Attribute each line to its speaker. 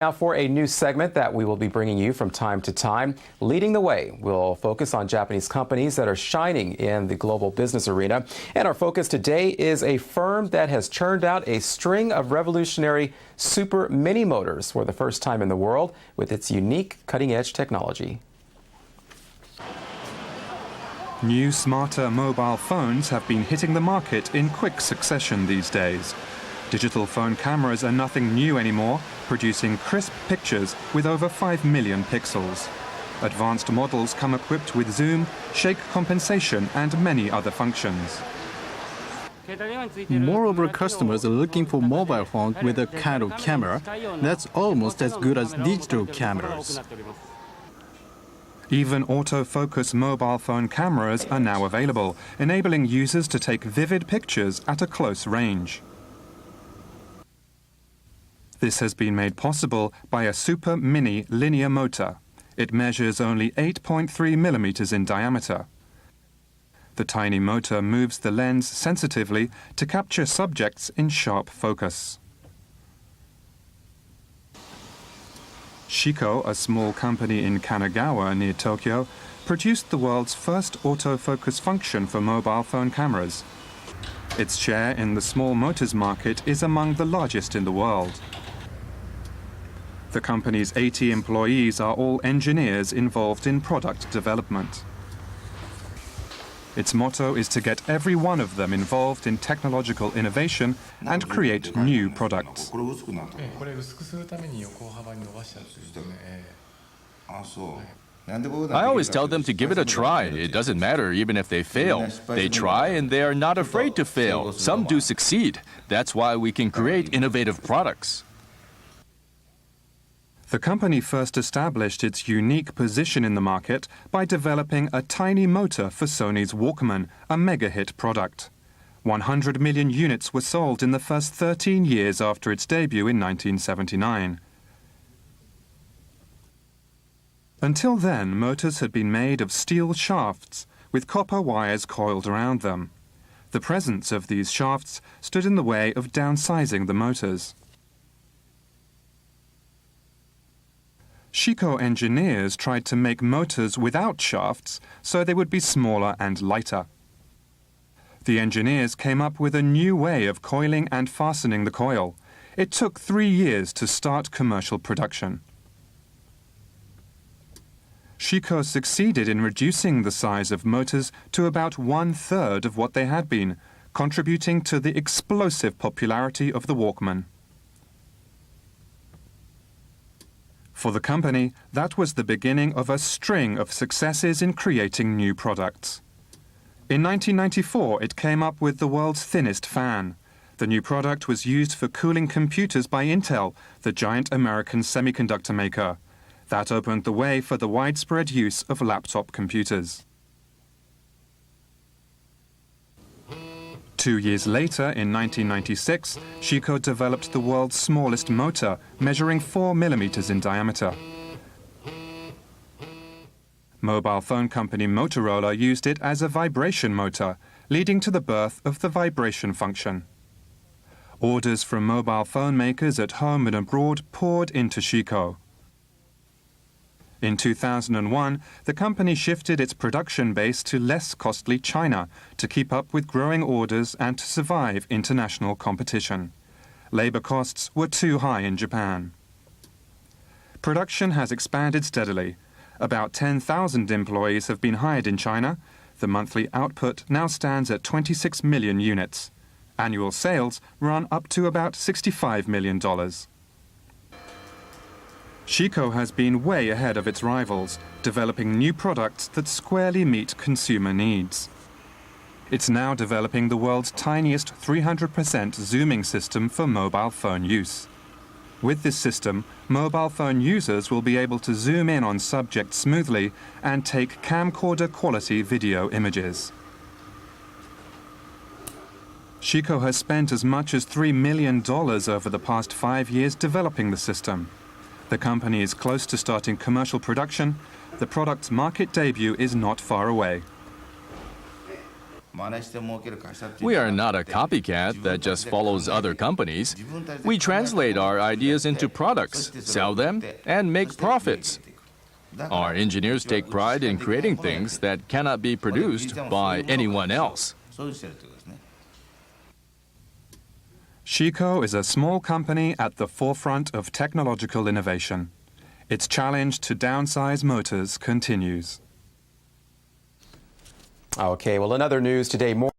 Speaker 1: Now for a new segment that we will be bringing you from time to time, Leading the Way. We'll focus on Japanese companies that are shining in the global business arena. And our focus today is a firm that has churned out a string of revolutionary super mini motors for the first time in the world with its unique cutting-edge technology.
Speaker 2: New, smarter mobile phones have been hitting the market in quick succession these days. Digital phone cameras are nothing new anymore, producing crisp pictures with over 5 million pixels. Advanced models come equipped with zoom, shake compensation, and many other functions.
Speaker 3: Moreover, customers are looking for mobile phones with a kind of camera that's almost as good as digital cameras.
Speaker 2: Even autofocus mobile phone cameras are now available, enabling users to take vivid pictures at a close range. This has been made possible by a super mini linear motor. It measures only 8.3 millimeters in diameter. The tiny motor moves the lens sensitively to capture subjects in sharp focus. Shiko, a small company in Kanagawa near Tokyo, produced the world's first autofocus function for mobile phone cameras. Its share in the small motors market is among the largest in the world. The company's 80 employees are all engineers involved in product development. Its motto is to get every one of them involved in technological innovation and create new products.
Speaker 4: I always tell them to give it a try. It doesn't matter even if they fail. They try and they are not afraid to fail. Some do succeed. That's why we can create innovative products.
Speaker 2: The company first established its unique position in the market by developing a tiny motor for Sony's Walkman, a mega-hit product. 100 million units were sold in the first 13 years after its debut in 1979. Until then, motors had been made of steel shafts with copper wires coiled around them. The presence of these shafts stood in the way of downsizing the motors. Shiko engineers tried to make motors without shafts so they would be smaller and lighter. The engineers came up with a new way of coiling and fastening the coil. It took 3 years to start commercial production. Shiko succeeded in reducing the size of motors to about 1/3 of what they had been, contributing to the explosive popularity of the Walkman. For the company, that was the beginning of a string of successes in creating new products. In 1994, it came up with the world's thinnest fan. The new product was used for cooling computers by Intel, the giant American semiconductor maker. That opened the way for the widespread use of laptop computers. 2 years later, in 1996, Shiko developed the world's smallest motor, measuring 4 millimeters in diameter. Mobile phone company Motorola used it as a vibration motor, leading to the birth of the vibration function. Orders from mobile phone makers at home and abroad poured into Shiko. In 2001, the company shifted its production base to less costly China to keep up with growing orders and to survive international competition. Labor costs were too high in Japan. Production has expanded steadily. About 10,000 employees have been hired in China. The monthly output now stands at 26 million units. Annual sales run up to about $65 million. Shiko has been way ahead of its rivals, developing new products that squarely meet consumer needs. It's now developing the world's tiniest 300% zooming system for mobile phone use. With this system, mobile phone users will be able to zoom in on subjects smoothly and take camcorder-quality video images. Shiko has spent as much as $3 million over the past 5 years developing the system. The company is close to starting commercial production. The product's market debut is not far away.
Speaker 4: We are not a copycat that just follows other companies. We translate our ideas into products, sell them, and make profits. Our engineers take pride in creating things that cannot be produced by anyone else.
Speaker 2: Shiko is a small company at the forefront of technological innovation. Its challenge to downsize motors continues.
Speaker 1: Okay, well, in other news today, more